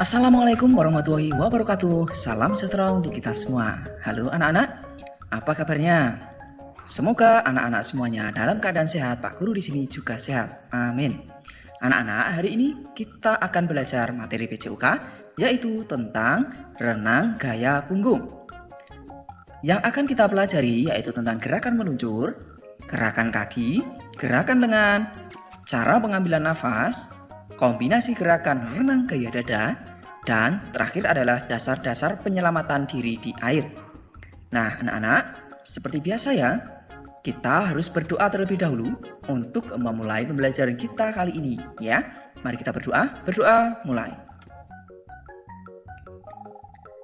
Assalamualaikum warahmatullahi wabarakatuh. Salam sejahtera untuk kita semua. Halo anak-anak, apa kabarnya? Semoga anak-anak semuanya dalam keadaan sehat. Pak Guru di sini juga sehat. Amin. Anak-anak, hari ini kita akan belajar materi PJOK, yaitu tentang renang gaya punggung. Yang akan kita pelajari yaitu tentang gerakan meluncur, gerakan kaki, gerakan lengan, cara pengambilan nafas, kombinasi gerakan renang gaya dada, dan terakhir adalah dasar-dasar penyelamatan diri di air. Nah, anak-anak, seperti biasa ya, kita harus berdoa terlebih dahulu untuk memulai pembelajaran kita kali ini ya. Mari kita berdoa mulai.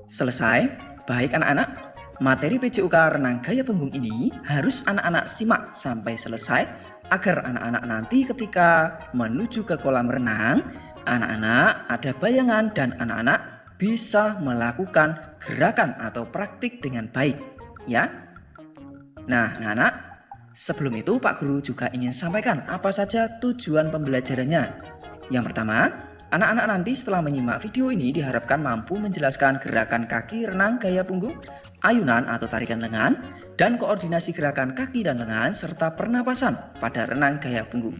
Selesai, baik anak-anak. Materi PJOK renang gaya punggung ini harus anak-anak simak sampai selesai agar anak-anak nanti ketika menuju ke kolam renang, anak-anak ada bayangan dan anak-anak bisa melakukan gerakan atau praktik dengan baik, ya. Nah, anak-anak, sebelum itu Pak Guru juga ingin sampaikan apa saja tujuan pembelajarannya. Yang pertama, anak-anak nanti setelah menyimak video ini diharapkan mampu menjelaskan gerakan kaki renang gaya punggung, ayunan atau tarikan lengan, dan koordinasi gerakan kaki dan lengan serta pernapasan pada renang gaya punggung.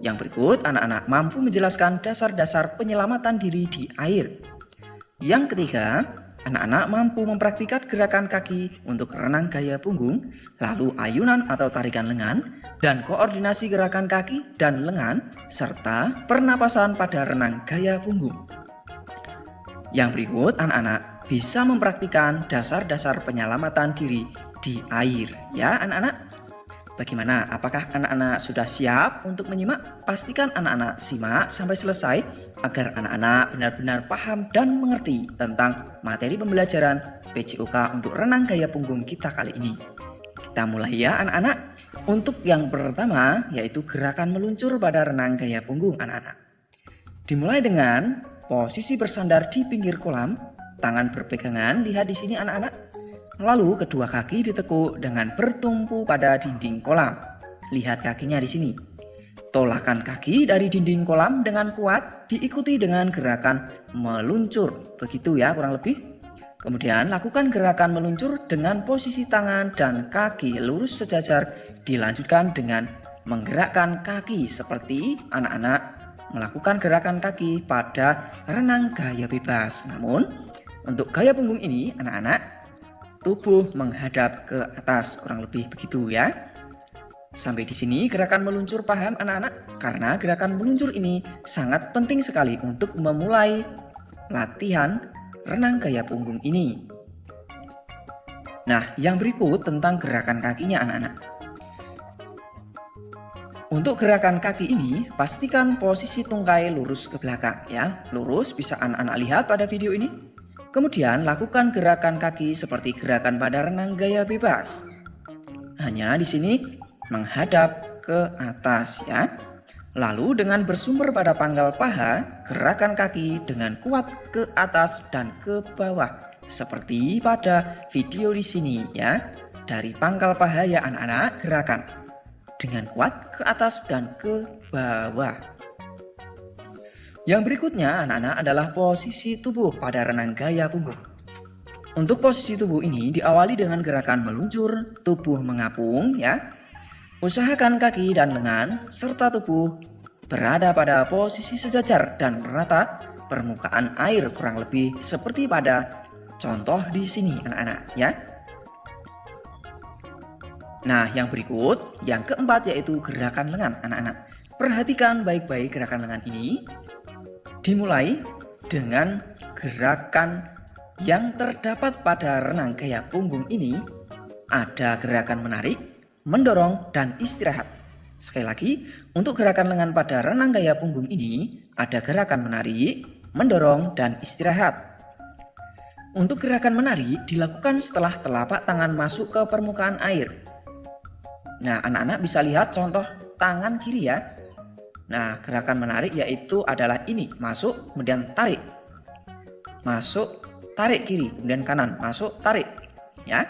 Yang berikut, anak-anak mampu menjelaskan dasar-dasar penyelamatan diri di air. Yang ketiga, anak-anak mampu mempraktikkan gerakan kaki untuk renang gaya punggung, lalu ayunan atau tarikan lengan, dan koordinasi gerakan kaki dan lengan, serta pernapasan pada renang gaya punggung. Yang berikut, anak-anak bisa mempraktikkan dasar-dasar penyelamatan diri di air. Ya, anak-anak. Bagaimana? Apakah anak-anak sudah siap untuk menyimak? Pastikan anak-anak simak sampai selesai agar anak-anak benar-benar paham dan mengerti tentang materi pembelajaran PJOK untuk renang gaya punggung kita kali ini. Kita mulai ya anak-anak. Untuk yang pertama yaitu gerakan meluncur pada renang gaya punggung anak-anak. Dimulai dengan posisi bersandar di pinggir kolam, tangan berpegangan, lihat di sini anak-anak. Lalu kedua kaki ditekuk dengan bertumpu pada dinding kolam. Lihat kakinya di sini. Tolakan kaki dari dinding kolam dengan kuat diikuti dengan gerakan meluncur. Begitu ya kurang lebih. Kemudian lakukan gerakan meluncur dengan posisi tangan dan kaki lurus sejajar. Dilanjutkan dengan menggerakkan kaki seperti anak-anak melakukan gerakan kaki pada renang gaya bebas. Namun untuk gaya punggung ini anak-anak tubuh menghadap ke atas, kurang lebih begitu ya. Sampai di sini gerakan meluncur paham anak-anak? Karena gerakan meluncur ini sangat penting sekali untuk memulai latihan renang gaya punggung ini. Nah, yang berikut tentang gerakan kakinya anak-anak. Untuk gerakan kaki ini, pastikan posisi tungkai lurus ke belakang ya. Lurus bisa anak-anak lihat pada video ini. Kemudian lakukan gerakan kaki seperti gerakan pada renang gaya bebas. Hanya di sini menghadap ke atas ya. Lalu dengan bersumber pada pangkal paha, gerakan kaki dengan kuat ke atas dan ke bawah. Seperti pada video di sini ya. Dari pangkal paha ya anak-anak gerakan. Dengan kuat ke atas dan ke bawah. Yang berikutnya anak-anak adalah posisi tubuh pada renang gaya punggung. Untuk posisi tubuh ini diawali dengan gerakan meluncur, tubuh mengapung ya. Usahakan kaki dan lengan serta tubuh berada pada posisi sejajar dan merata permukaan air kurang lebih seperti pada contoh di sini anak-anak ya. Nah, yang berikut, yang keempat yaitu gerakan lengan anak-anak. Perhatikan baik-baik gerakan lengan ini. Dimulai dengan gerakan yang terdapat pada renang gaya punggung ini. Ada gerakan menarik, mendorong, dan istirahat. Sekali lagi, untuk gerakan lengan pada renang gaya punggung ini ada gerakan menarik, mendorong, dan istirahat. Untuk gerakan menarik dilakukan setelah telapak tangan masuk ke permukaan air. Nah, anak-anak bisa lihat contoh tangan kiri ya. Nah, gerakan menarik yaitu adalah ini, masuk kemudian tarik. Masuk, tarik kiri, kemudian kanan, masuk, tarik. Ya.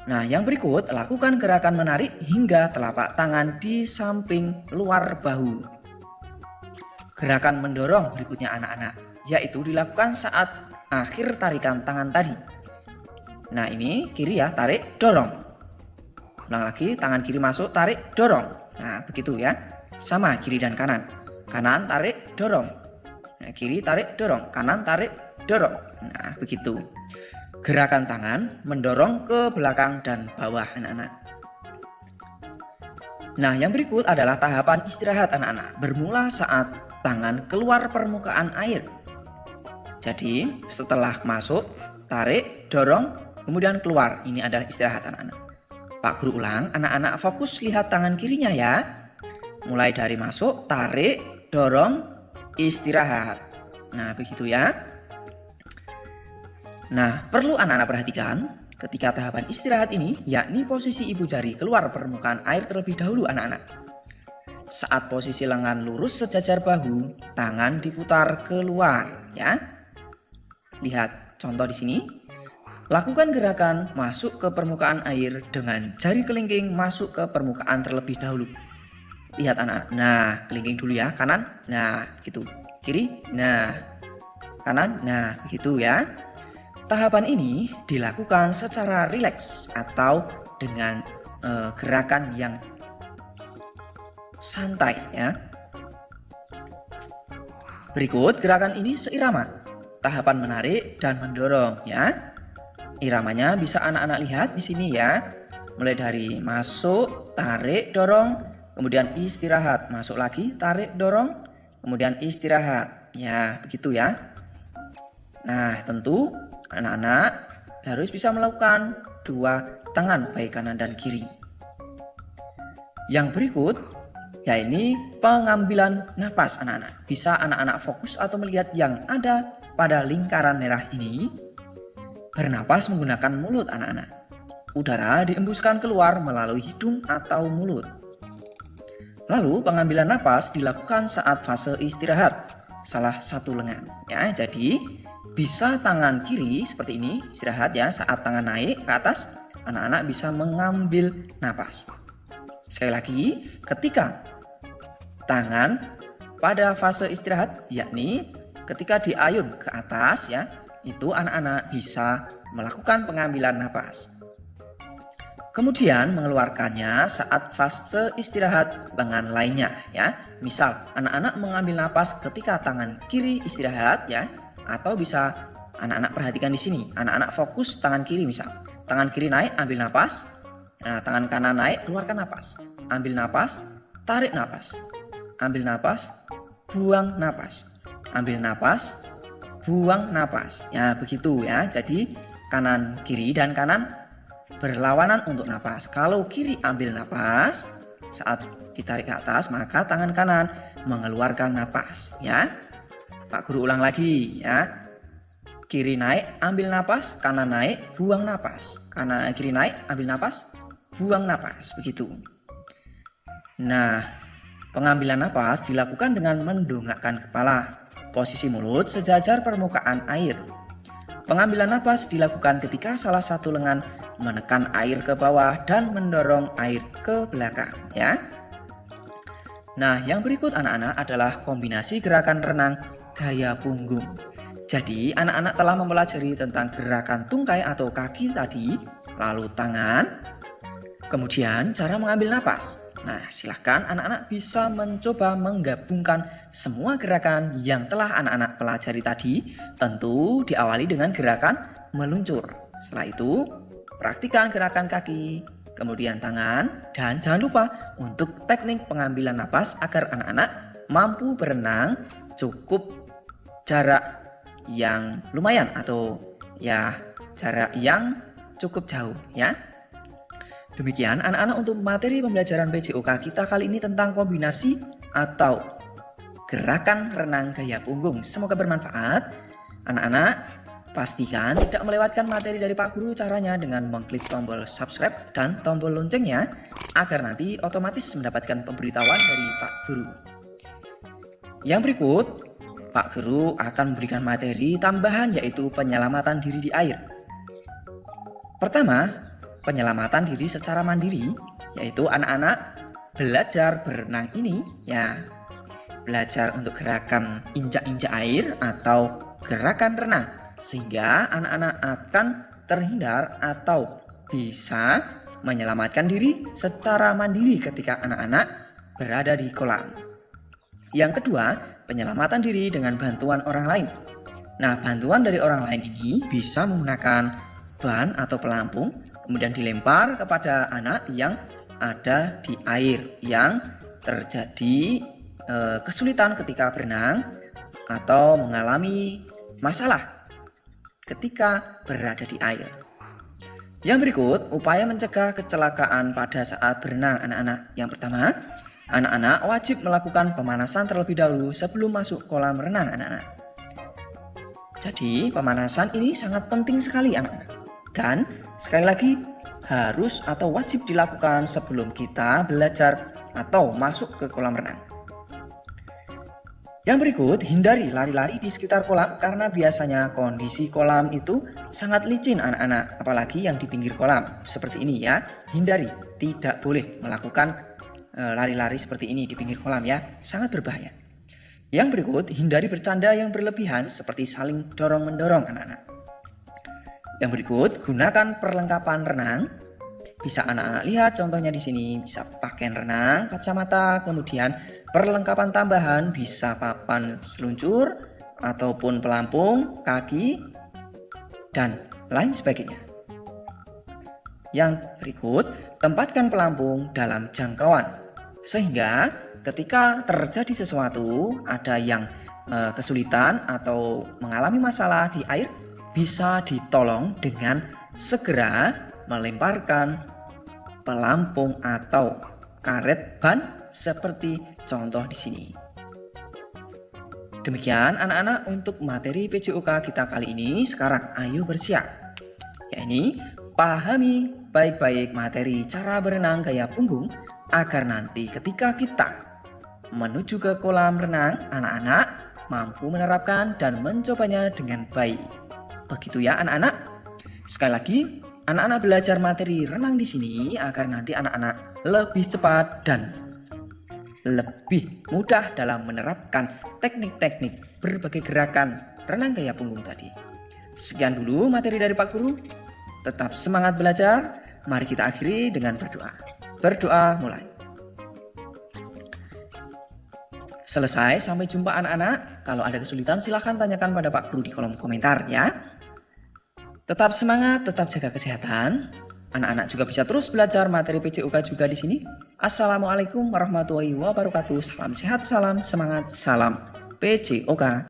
Nah, yang berikut lakukan gerakan menarik hingga telapak tangan di samping luar bahu. Gerakan mendorong berikutnya anak-anak. yaitu dilakukan saat akhir tarikan tangan tadi. Nah, ini kiri ya, tarik, dorong. Ulang lagi, tangan kiri masuk, tarik, dorong. Nah, begitu ya. Sama kiri dan kanan. Kanan, tarik, dorong. Nah, kiri, tarik, dorong. Kanan, tarik, dorong. Nah, begitu. Gerakan tangan mendorong ke belakang dan bawah anak-anak. Nah, yang berikut adalah tahapan istirahat anak-anak. Bermula saat tangan keluar permukaan air. Jadi, setelah masuk, tarik, dorong, kemudian keluar. Ini adalah istirahat anak-anak. Pak Guru ulang, anak-anak fokus lihat tangan kirinya ya. Mulai dari masuk, tarik, dorong, istirahat. Nah, begitu ya. Nah, perlu anak-anak perhatikan ketika tahapan istirahat ini, yakni posisi ibu jari keluar permukaan air terlebih dahulu anak-anak. Saat posisi lengan lurus sejajar bahu, tangan diputar keluar ya. Lihat contoh di sini. Lakukan gerakan masuk ke permukaan air dengan jari kelingking masuk ke permukaan terlebih dahulu. Lihat anak-anak. Nah, kelingking dulu ya, kanan. Nah, gitu. Kiri. Nah, kanan. Nah, begitu ya. Tahapan ini dilakukan secara rileks atau dengan gerakan yang santai ya. Berikut gerakan ini seirama. Tahapan menarik dan mendorong ya. Iramanya bisa anak-anak lihat di sini ya. Mulai dari masuk, tarik, dorong, kemudian istirahat. Masuk lagi, tarik, dorong, kemudian istirahat. Ya, begitu ya. Nah, tentu anak-anak harus bisa melakukan dua tangan baik kanan dan kiri. Yang berikut ya ini pengambilan napas anak-anak. Bisa anak-anak fokus atau melihat yang ada pada lingkaran merah ini. Bernapas menggunakan mulut anak-anak. Udara diembuskan keluar melalui hidung atau mulut. Lalu pengambilan napas dilakukan saat fase istirahat salah satu lengan ya. Jadi bisa tangan kiri seperti ini istirahat ya, saat tangan naik ke atas anak-anak bisa mengambil napas. Sekali lagi, ketika tangan pada fase istirahat yakni ketika diayun ke atas ya, itu anak-anak bisa melakukan pengambilan napas. Kemudian mengeluarkannya saat fase istirahat lengan lainnya ya. Misal anak-anak mengambil napas ketika tangan kiri istirahat ya, atau bisa anak-anak perhatikan di sini. Anak-anak fokus tangan kiri misal. Tangan kiri naik, ambil napas. Nah, tangan kanan naik, keluarkan napas. Ambil napas, tarik napas. Ambil napas, buang napas. Ambil napas, buang napas. Ya, begitu ya. Jadi kanan kiri dan kanan berlawanan untuk napas. Kalau kiri ambil napas, saat ditarik ke atas, maka tangan kanan mengeluarkan napas ya. Pak Guru ulang lagi ya. Kiri naik, ambil napas, kanan naik, buang napas. Kanan kiri naik, ambil napas, buang napas. Begitu. Nah, pengambilan napas dilakukan dengan mendongakkan kepala. Posisi mulut sejajar permukaan air. Pengambilan napas dilakukan ketika salah satu lengan menekan air ke bawah dan mendorong air ke belakang ya. Nah, yang berikut anak-anak adalah kombinasi gerakan renang gaya punggung. Jadi, anak-anak telah mempelajari tentang gerakan tungkai atau kaki tadi, lalu tangan, kemudian cara mengambil napas. Nah, silahkan anak-anak bisa mencoba menggabungkan semua gerakan yang telah anak-anak pelajari tadi, tentu diawali dengan gerakan meluncur. Setelah itu, praktikkan gerakan kaki, kemudian tangan, dan jangan lupa untuk teknik pengambilan napas agar anak-anak mampu berenang cukup jarak yang lumayan atau ya jarak yang cukup jauh ya. Demikian anak-anak untuk materi pembelajaran PJOK kita kali ini tentang kombinasi atau gerakan renang gaya punggung. Semoga bermanfaat. Anak-anak pastikan tidak melewatkan materi dari Pak Guru, caranya dengan mengklik tombol subscribe dan tombol loncengnya agar nanti otomatis mendapatkan pemberitahuan dari Pak Guru. Yang berikut, Pak Guru akan memberikan materi tambahan yaitu penyelamatan diri di air. Pertama, penyelamatan diri secara mandiri, yaitu anak-anak belajar berenang ini ya belajar untuk gerakan injak-injak air atau gerakan renang, sehingga anak-anak akan terhindar atau bisa menyelamatkan diri secara mandiri ketika anak-anak berada di kolam. Yang kedua, penyelamatan diri dengan bantuan orang lain. Nah, bantuan dari orang lain ini bisa menggunakan ban atau pelampung, kemudian dilempar kepada anak yang ada di air yang terjadi kesulitan ketika berenang atau mengalami masalah ketika berada di air. Yang berikut, upaya mencegah kecelakaan pada saat berenang anak-anak. Yang pertama, anak-anak wajib melakukan pemanasan terlebih dahulu sebelum masuk kolam renang anak-anak. Jadi, pemanasan ini sangat penting sekali anak-anak. Dan sekali lagi, harus atau wajib dilakukan sebelum kita belajar atau masuk ke kolam renang. Yang berikut, hindari lari-lari di sekitar kolam karena biasanya kondisi kolam itu sangat licin anak-anak, apalagi yang di pinggir kolam. Seperti ini ya, hindari, tidak boleh melakukan lari-lari seperti ini di pinggir kolam ya, sangat berbahaya. Yang berikut, hindari bercanda yang berlebihan seperti saling dorong-mendorong anak-anak. Yang berikut, gunakan perlengkapan renang. Bisa anak-anak lihat contohnya di sini, bisa pakaian renang, kacamata, kemudian perlengkapan tambahan bisa papan seluncur ataupun pelampung, kaki, dan lain sebagainya. Yang berikut, tempatkan pelampung dalam jangkauan sehingga ketika terjadi sesuatu, ada yang kesulitan atau mengalami masalah di air, bisa ditolong dengan segera melemparkan pelampung atau karet ban seperti contoh di sini. Demikian anak-anak untuk materi PJOK kita kali ini. Sekarang ayo bersiap. Yakni pahami baik-baik materi cara berenang gaya punggung agar nanti ketika kita menuju ke kolam renang, anak-anak mampu menerapkan dan mencobanya dengan baik. Begitu ya anak-anak. Sekali lagi, anak-anak belajar materi renang di sini agar nanti anak-anak lebih cepat dan lebih mudah dalam menerapkan teknik-teknik berbagai gerakan renang gaya punggung tadi. Sekian dulu materi dari Pak Guru. Tetap semangat belajar. Mari kita akhiri dengan berdoa. Berdoa mulai. Selesai, sampai jumpa anak-anak. Kalau ada kesulitan silahkan tanyakan pada Pak Guru di kolom komentar ya. Tetap semangat, tetap jaga kesehatan. Anak-anak juga bisa terus belajar materi PJOK juga di sini. Assalamualaikum warahmatullahi wabarakatuh. Salam sehat, salam semangat, salam PJOK.